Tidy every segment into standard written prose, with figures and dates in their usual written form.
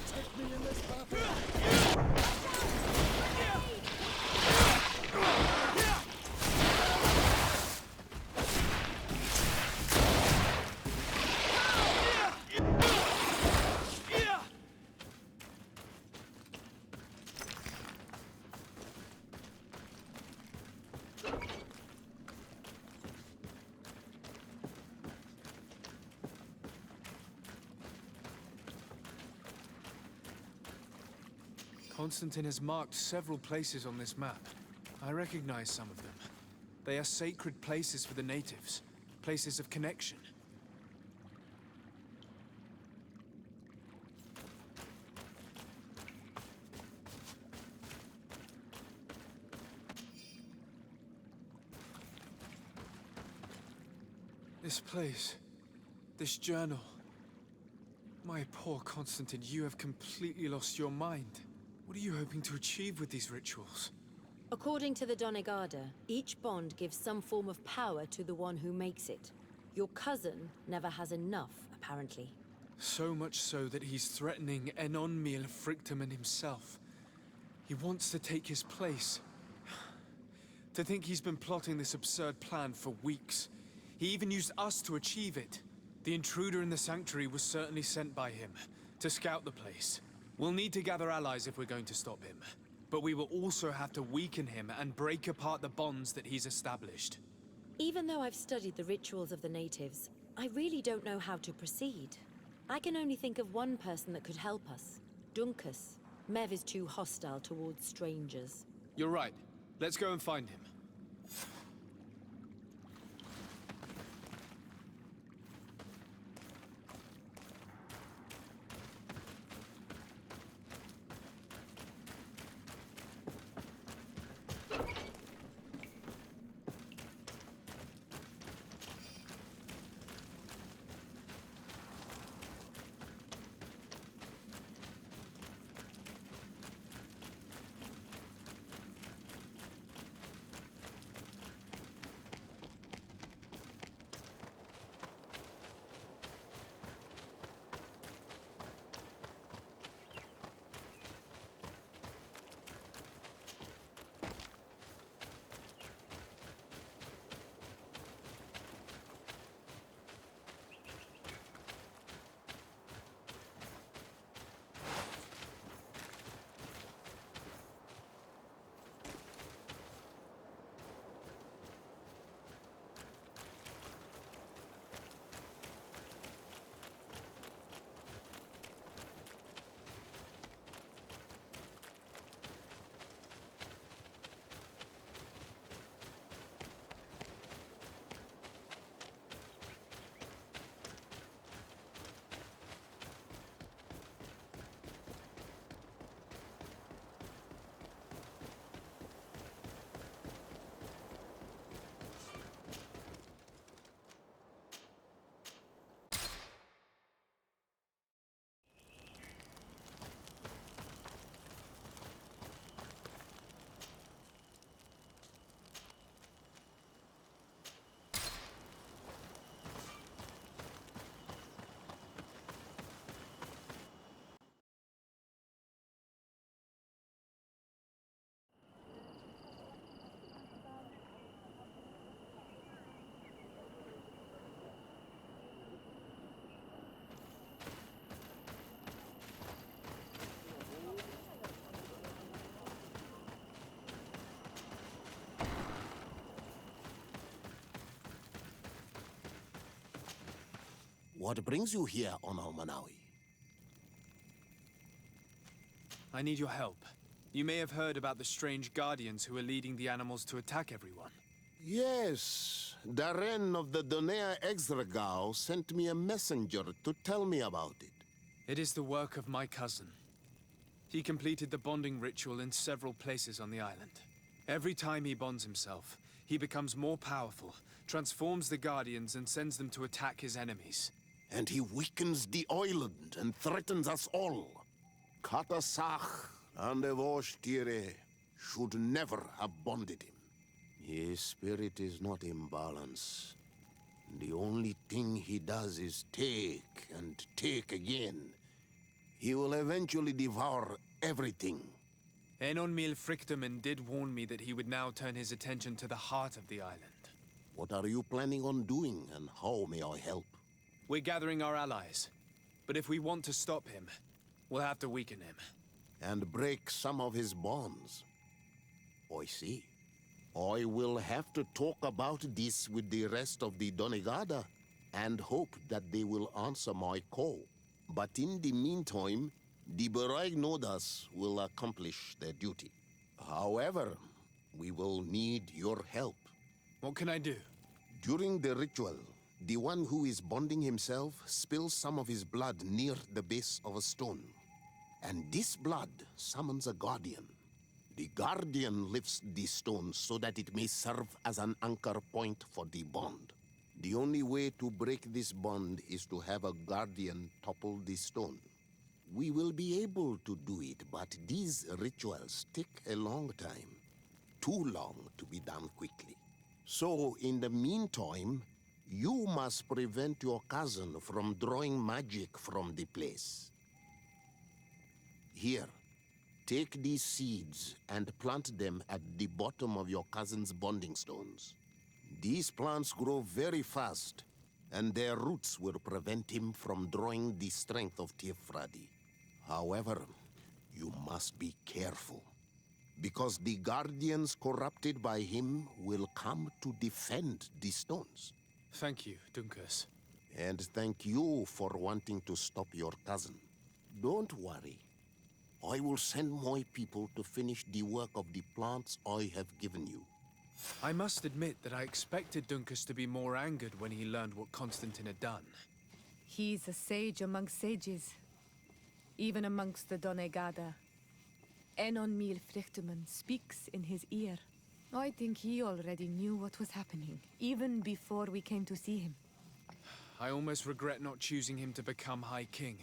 Protect me in this battle! Constantine has marked several places on this map. I recognize some of them. They are sacred places for the natives, places of connection. This place, this journal. My poor Constantine, you have completely lost your mind. What are you hoping to achieve with these rituals? According to the Donegada, each bond gives some form of power to the one who makes it. Your cousin never has enough, apparently. So much so that he's threatening Enonmil Frictamen himself. He wants to take his place. To think he's been plotting this absurd plan for weeks. He even used us to achieve it. The intruder in the sanctuary was certainly sent by him, to scout the place. We'll need to gather allies if we're going to stop him. But we will also have to weaken him and break apart the bonds that he's established. Even though I've studied the rituals of the natives, I really don't know how to proceed. I can only think of one person that could help us. Dunkus. Mev is too hostile towards strangers. You're right. Let's go and find him. What brings you here on Almanawi? I need your help. You may have heard about the strange guardians who are leading the animals to attack everyone. Yes, Darren of the Donea Exregao sent me a messenger to tell me about it. It is the work of my cousin. He completed the bonding ritual in several places on the island. Every time he bonds himself, he becomes more powerful, transforms the guardians and sends them to attack his enemies. And he weakens the island and threatens us all. Katasach and Evosh should never have bonded him. His spirit is not in balance. The only thing he does is take and take again. He will eventually devour everything. Enonmil Frictamen did warn me that he would now turn his attention to the heart of the island. What are you planning on doing, and how may I help? We're gathering our allies. But if we want to stop him, we'll have to weaken him. And break some of his bonds. I see. I will have to talk about this with the rest of the Donegada, and hope that they will answer my call. But in the meantime, the Nodas will accomplish their duty. However, we will need your help. What can I do? During the ritual, the one who is bonding himself spills some of his blood near the base of a stone. And this blood summons a guardian. The guardian lifts the stone so that it may serve as an anchor point for the bond. The only way to break this bond is to have a guardian topple the stone. We will be able to do it, but these rituals take a long time. Too long to be done quickly. So, in the meantime, you must prevent your cousin from drawing magic from the place. Here, take these seeds and plant them at the bottom of your cousin's bonding stones. These plants grow very fast, and their roots will prevent him from drawing the strength of Tifradi. However, you must be careful, because the guardians corrupted by him will come to defend the stones. Thank you, Dunkus. And thank you for wanting to stop your cousin. Don't worry. I will send my people to finish the work of the plants I have given you. I must admit that I expected Dunkus to be more angered when he learned what Constantine had done. He's a sage among sages, even amongst the Donegada. Enonmil Frichtemann speaks in his ear. I think he already knew what was happening, even before we came to see him. I almost regret not choosing him to become High King.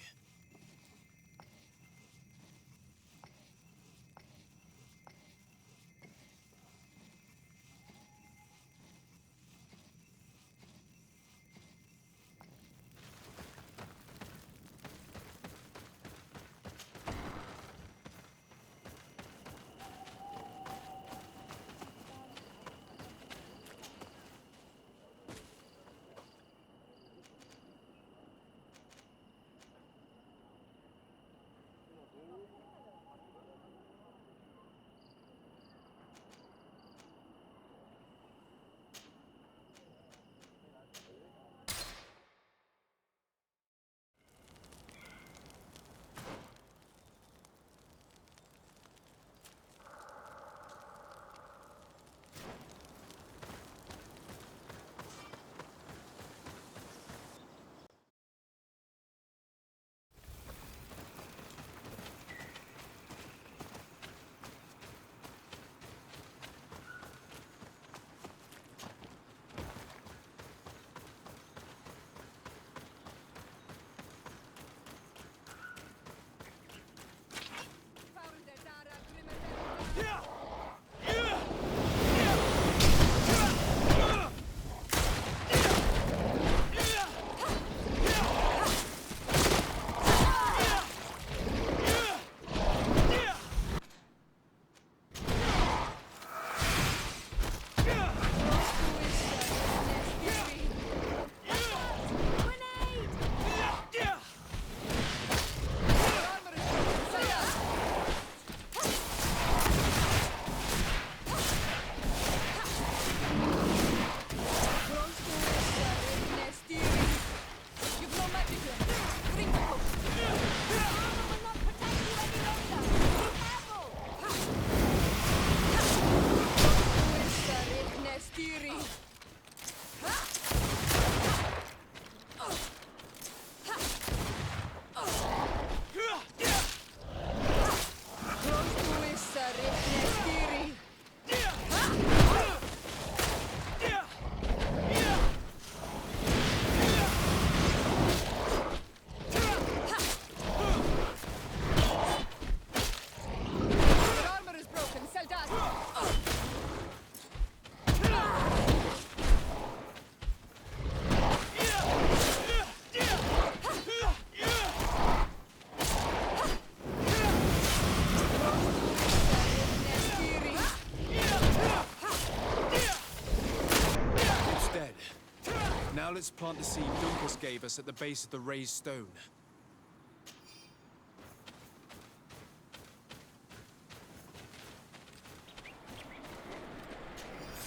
let's plant the seed Dunkus gave us at the base of the raised stone.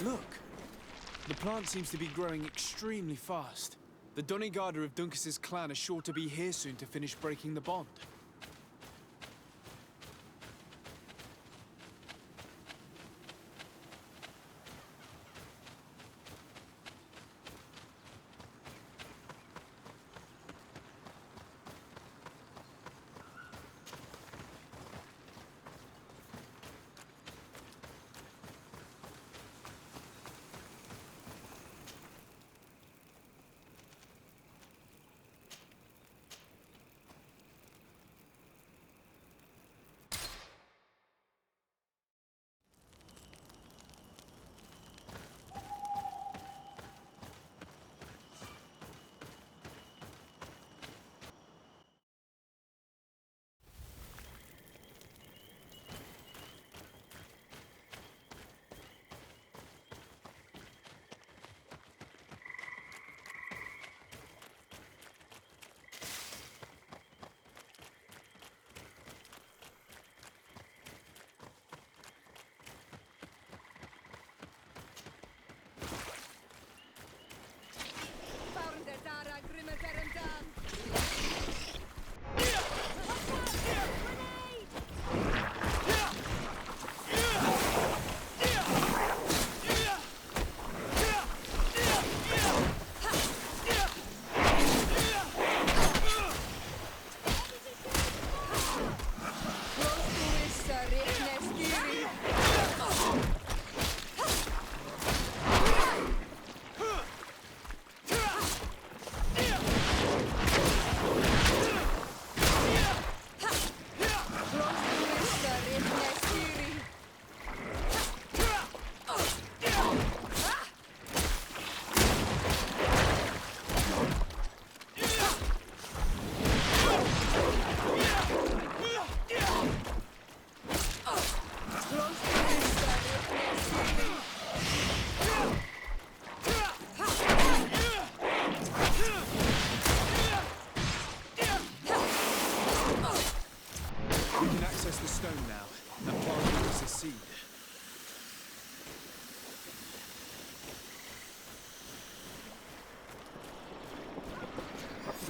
Look! The plant seems to be growing extremely fast. The Doneigada of Dunkus's clan are sure to be here soon to finish breaking the bond.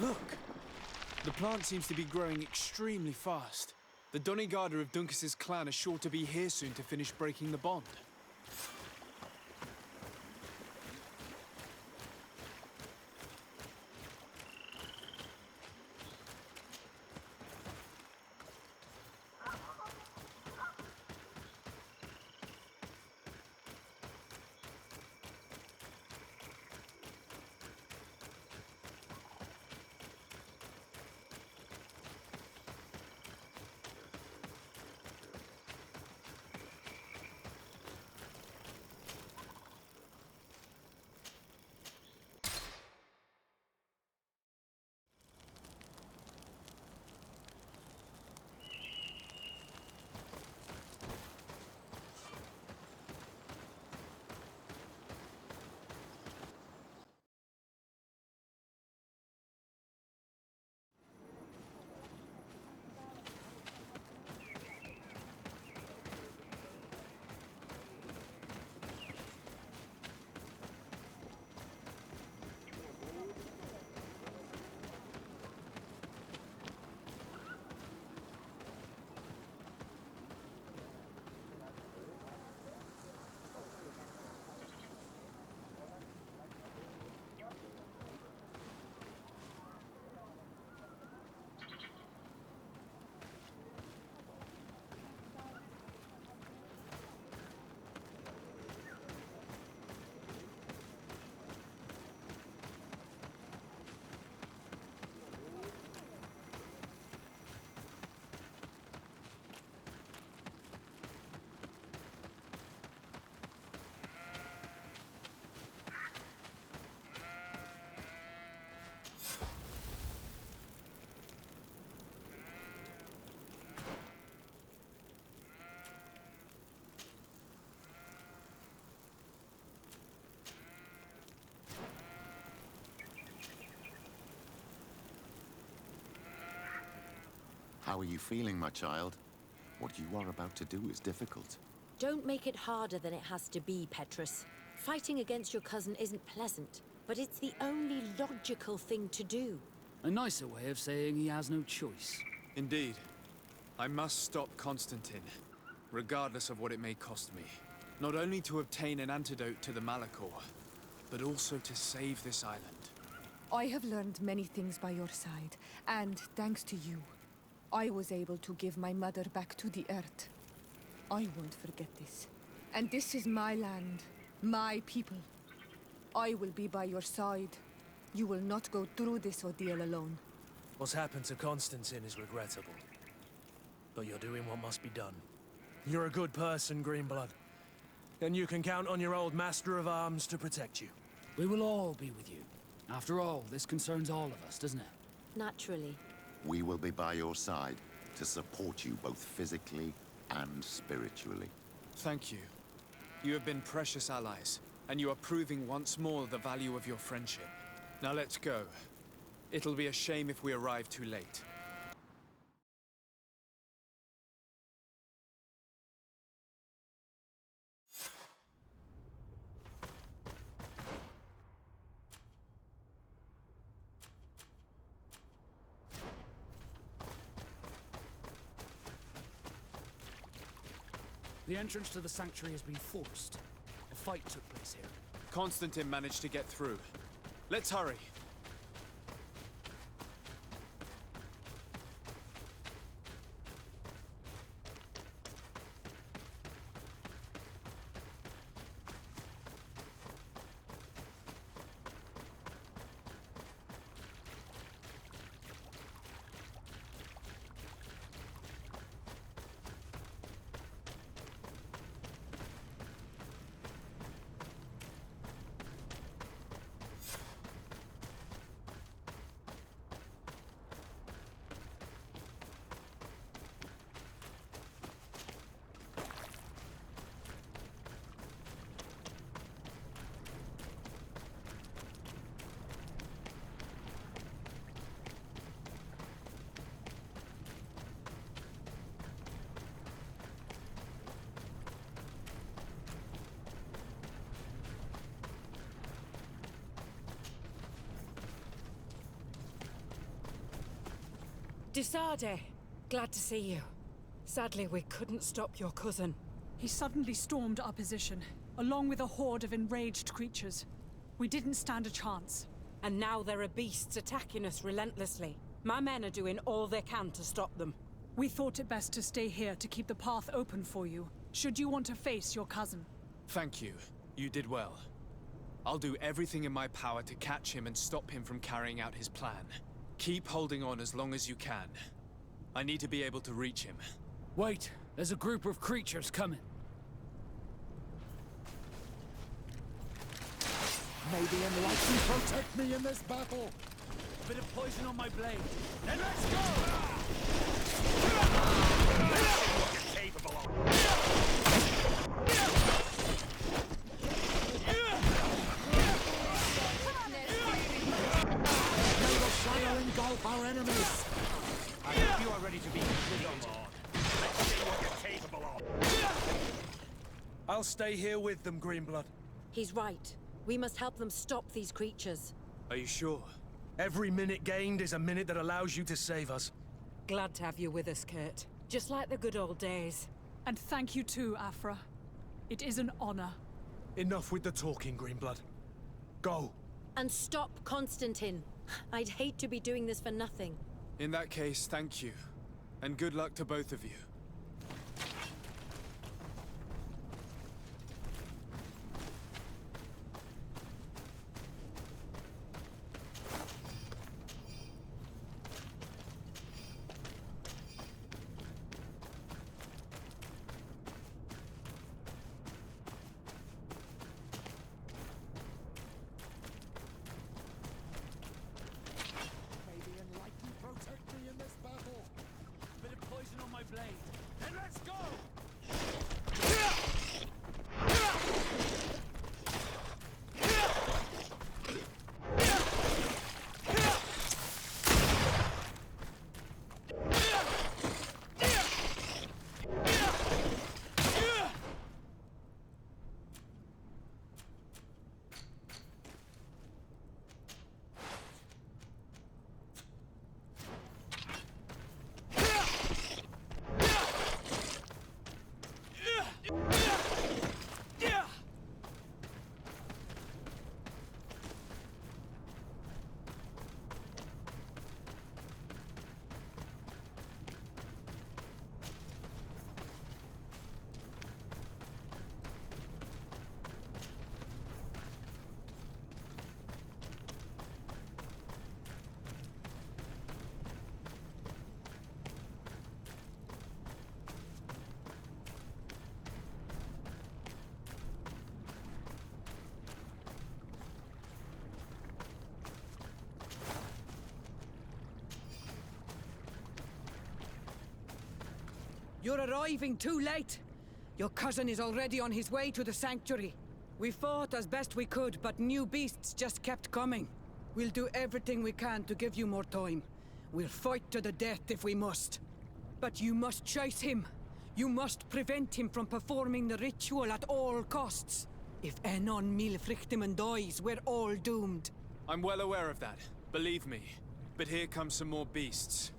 Look! The plant seems to be growing extremely fast. The Doneigada of Dunkus's clan are sure to be here soon to finish breaking the bond. How are you feeling, my child? What you are about to do is difficult. Don't make it harder than it has to be, Petrus. Fighting against your cousin isn't pleasant, but it's the only logical thing to do. A nicer way of saying he has no choice. Indeed. I must stop Constantine, regardless of what it may cost me. Not only to obtain an antidote to the Malachor, but also to save this island. I have learned many things by your side, and thanks to you, I was able to give my mother back to the earth. I won't forget this. And this is my land, my people. I will be by your side. You will not go through this ordeal alone. What's happened to Constantine is regrettable. But you're doing what must be done. You're a good person, Greenblood. And you can count on your old master of arms to protect you. We will all be with you. After all, this concerns all of us, doesn't it? Naturally. We will be by your side to support you both physically and spiritually. Thank you. You have been precious allies, and you are proving once more the value of your friendship. Now let's go. It'll be a shame if we arrive too late. The entrance to the sanctuary has been forced. A fight took place here. Constantine managed to get through. Let's hurry. Disade, glad to see you. Sadly, we couldn't stop your cousin. He suddenly stormed our position, along with a horde of enraged creatures. We didn't stand a chance. And now there are beasts attacking us relentlessly. My men are doing all they can to stop them. We thought it best to stay here to keep the path open for you, should you want to face your cousin. Thank you. You did well. I'll do everything in my power to catch him and stop him from carrying out his plan. Keep holding on as long as you can. I need to be able to reach him. Wait, there's a group of creatures coming. May the enlightened protect me in this battle! A bit of poison on my blade. Then let's go! What you're capable of! Engulf our enemies! I hope you are ready to be completed. Let's see what you're capable of! I'll stay here with them, Greenblood. He's right. We must help them stop these creatures. Are you sure? Every minute gained is a minute that allows you to save us. Glad to have you with us, Kurt. Just like the good old days. And thank you too, Afra. It is an honor. Enough with the talking, Greenblood. Go. And stop Constantine. I'd hate to be doing this for nothing. In that case, thank you. And good luck to both of you. May the enlightened protect me in this battle! A bit of poison on my blade. You're arriving too late. Your cousin is already on his way to the sanctuary. We fought as best we could, but new beasts just kept coming. We'll do everything we can to give you more time. We'll fight to the death if we must. But you must chase him. You must prevent him from performing the ritual at all costs. If Enon Milfrichtimen dies, we're all doomed. I'm well aware of that, believe me. But here come some more beasts.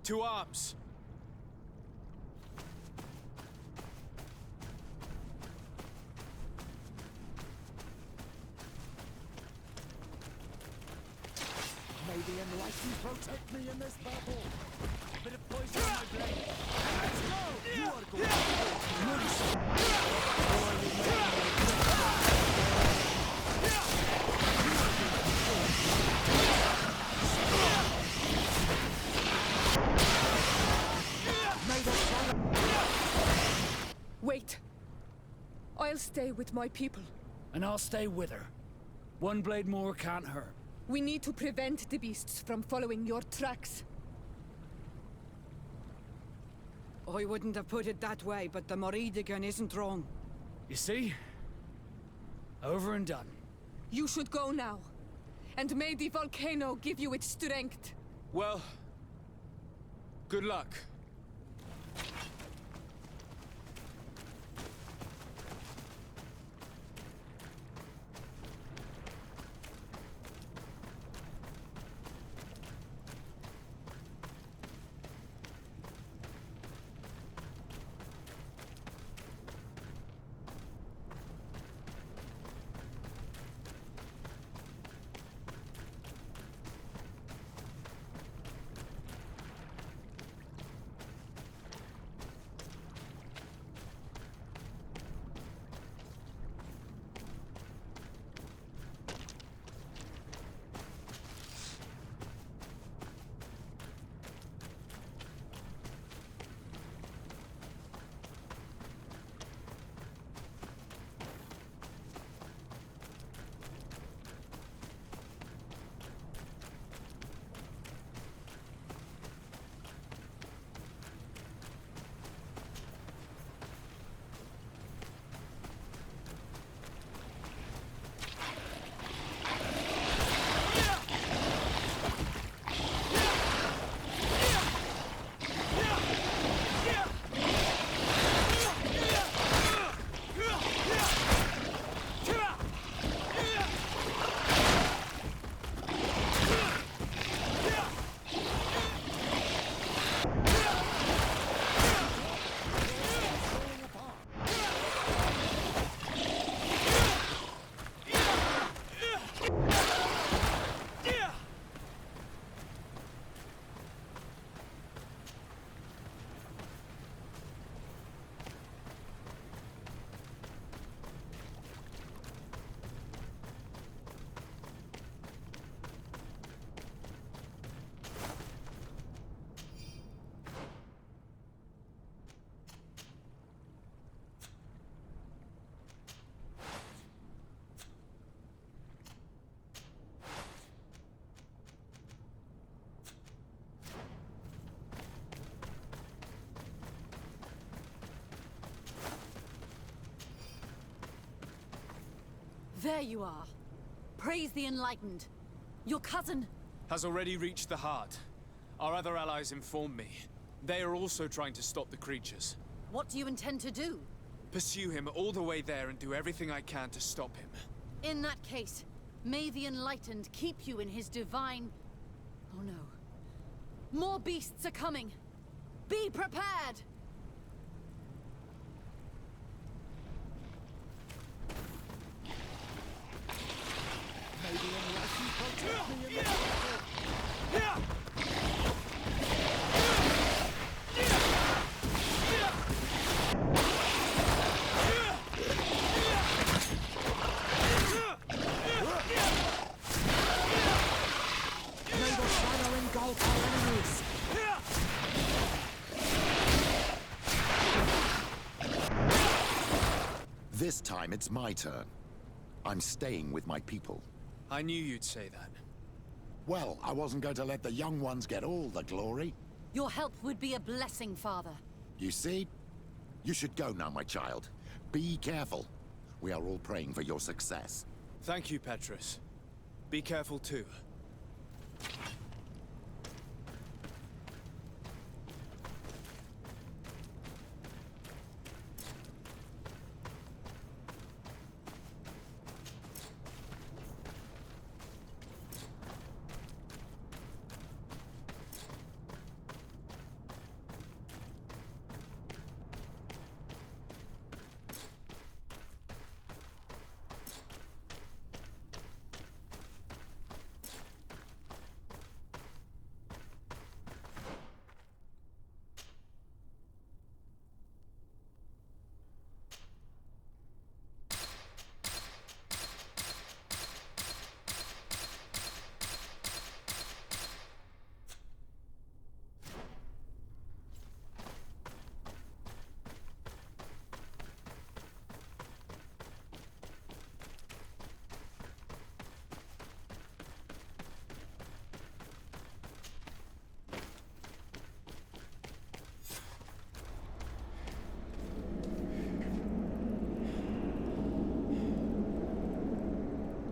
To arms! May the Enlightened protect me in this battle. A bit of poison on my blade. And let's go! You are going Wait. I'll stay with my people. And I'll stay with her. One blade more can't hurt. We need to prevent the beasts from following your tracks. I wouldn't have put it that way, but the Moridigan isn't wrong. You see? Over and done. You should go now. And may the volcano give you its strength. Well, good luck. There you are. Praise the Enlightened. Your cousin... has already reached the heart. Our other allies informed me. They are also trying to stop the creatures. What do you intend to do? Pursue him all the way there and do everything I can to stop him. In that case, may the Enlightened keep you in his divine... Oh no. More beasts are coming. Be prepared! May the Enlightened protect me in this battle. May the shadow engulf our enemies. This time it's my turn. I'm staying with my people. I knew you'd say that. Well, I wasn't going to let the young ones get all the glory. Your help would be a blessing, Father. You see? You should go now, my child. Be careful. We are all praying for your success. Thank you, Petrus. Be careful too.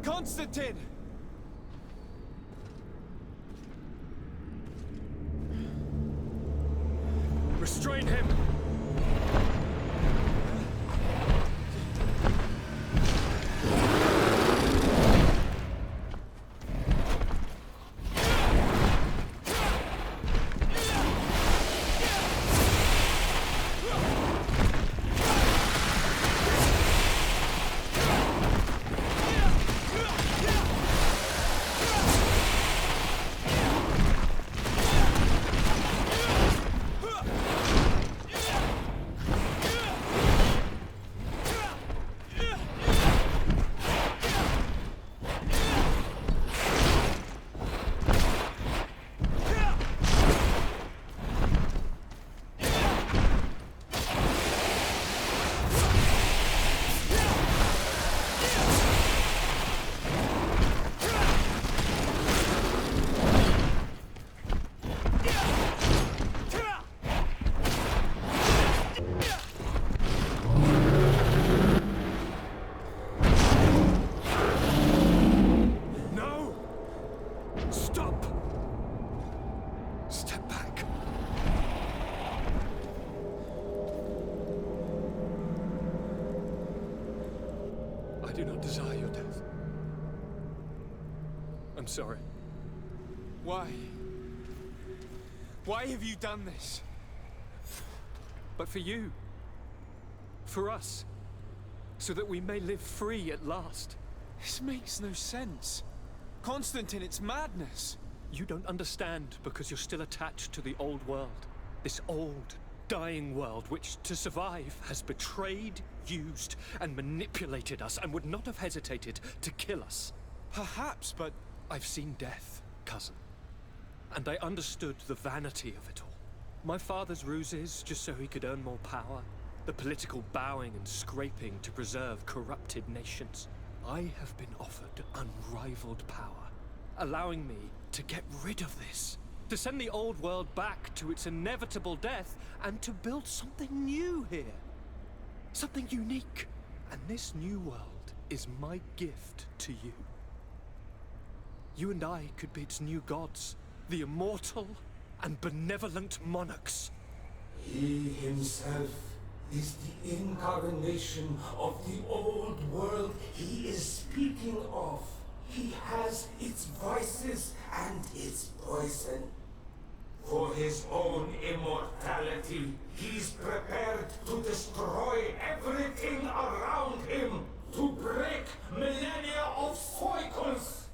Constantine! Restrain him! I do not desire your death. I'm sorry. Why? Why have you done this? But for you. For us. So that we may live free at last. This makes no sense. Constantine, it's madness. You don't understand because you're still attached to the old world. This old, dying world which, to survive, has betrayed, used, and manipulated us and would not have hesitated to kill us. Perhaps, but I've seen death, cousin. And I understood the vanity of it all. My father's ruses just so he could earn more power. The political bowing and scraping to preserve corrupted nations. I have been offered unrivaled power, allowing me to get rid of this. To send the old world back to its inevitable death and to build something new here. Something unique. And this new world is my gift to you. You and I could be its new gods, the immortal and benevolent monarchs. He himself is the incarnation of the old world he is speaking of. He has its vices and its poison. For his own immortality, he's prepared to destroy everything around him, to break millennia of cycles.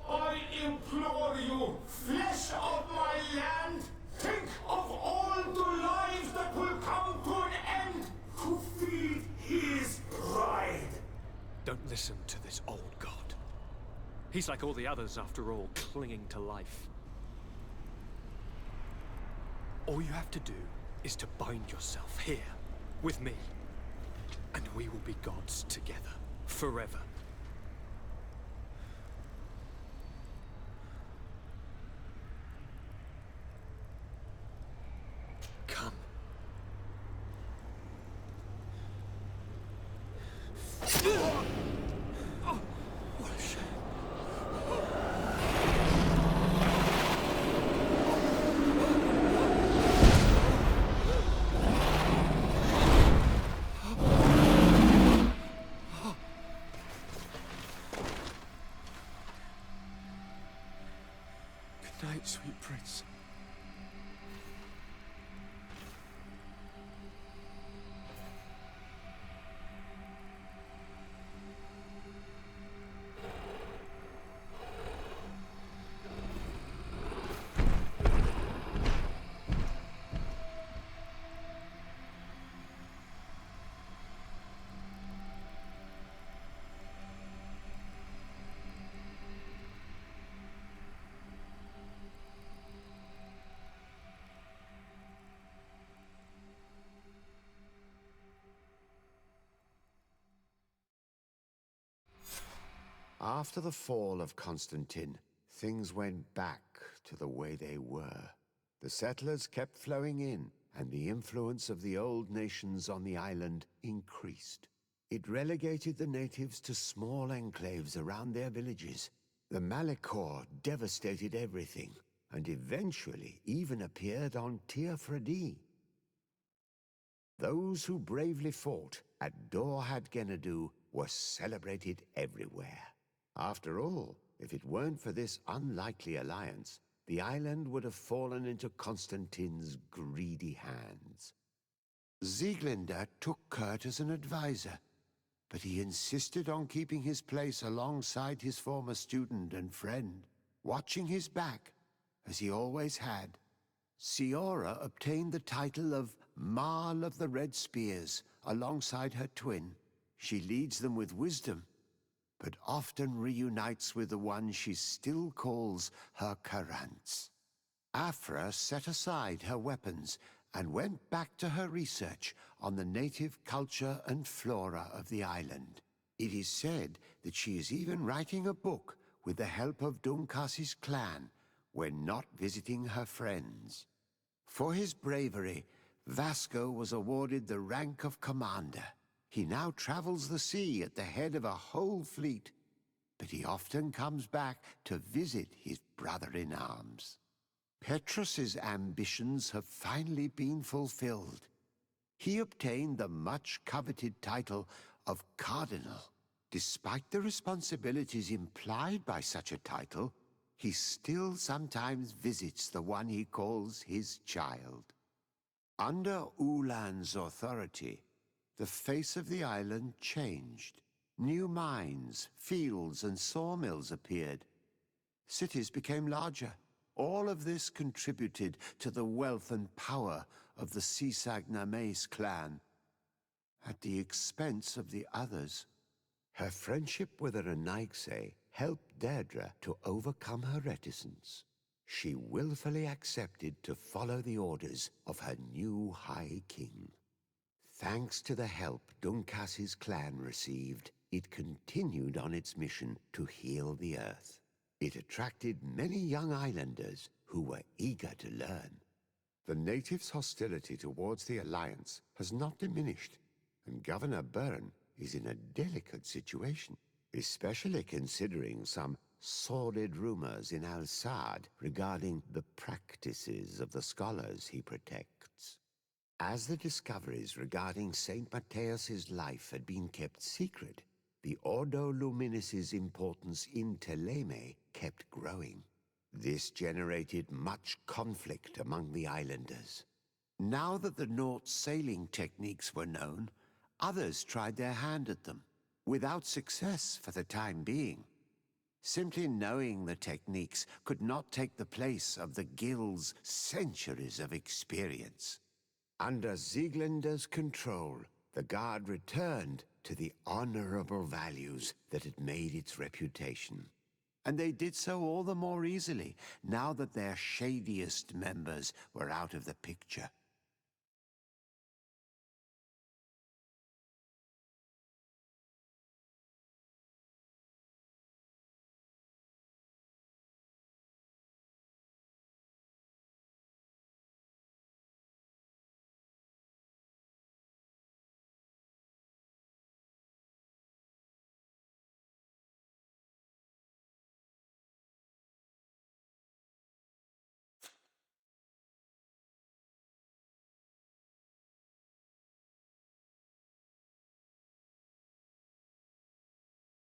I implore you, flesh of my land, think of all the lives that will come to an end to feed his pride. Don't listen to this old god. He's like all the others, after all, clinging to life. All you have to do is to bind yourself here, with me. And we will be gods together, forever. Come, Sweet prince. After the fall of Constantine, things went back to the way they were. The settlers kept flowing in, and the influence of the old nations on the island increased. It relegated the natives to small enclaves around their villages. The Malachor devastated everything, and eventually even appeared on Tir Fredi. Those who bravely fought at Dor had Gennadu were celebrated everywhere. After all, if it weren't for this unlikely alliance, the island would have fallen into Constantine's greedy hands. Sieglinde took Kurt as an advisor, but he insisted on keeping his place alongside his former student and friend, watching his back, as he always had. Siora obtained the title of Marl of the Red Spears alongside her twin. She leads them with wisdom, but often reunites with the one she still calls her Karants. Afra set aside her weapons and went back to her research on the native culture and flora of the island. It is said that she is even writing a book with the help of Dunkas's clan when not visiting her friends. For his bravery, Vasco was awarded the rank of commander. He now travels the sea at the head of a whole fleet, but he often comes back to visit his brother-in-arms. Petrus's ambitions have finally been fulfilled. He obtained the much-coveted title of Cardinal. Despite the responsibilities implied by such a title, he still sometimes visits the one he calls his child. Under Ulan's authority, the face of the island changed. New mines, fields, and sawmills appeared. Cities became larger. All of this contributed to the wealth and power of the Sisag-Names clan, at the expense of the others. Her friendship with Aranaigse helped Deirdre to overcome her reticence. She willfully accepted to follow the orders of her new High King. Thanks to the help Dunkas's clan received, it continued on its mission to heal the earth. It attracted many young islanders who were eager to learn. The natives' hostility towards the Alliance has not diminished, and Governor Byrne is in a delicate situation, especially considering some sordid rumors in Al-Sad regarding the practices of the scholars he protects. As the discoveries regarding St. Matthias's life had been kept secret, the Ordo Luminis's importance in Teleme kept growing. This generated much conflict among the islanders. Now that the Naut's sailing techniques were known, others tried their hand at them, without success for the time being. Simply knowing the techniques could not take the place of the Guild's centuries of experience. Under Sieglinde's control, the Guard returned to the honorable values that had made its reputation. And they did so all the more easily now that their shadiest members were out of the picture.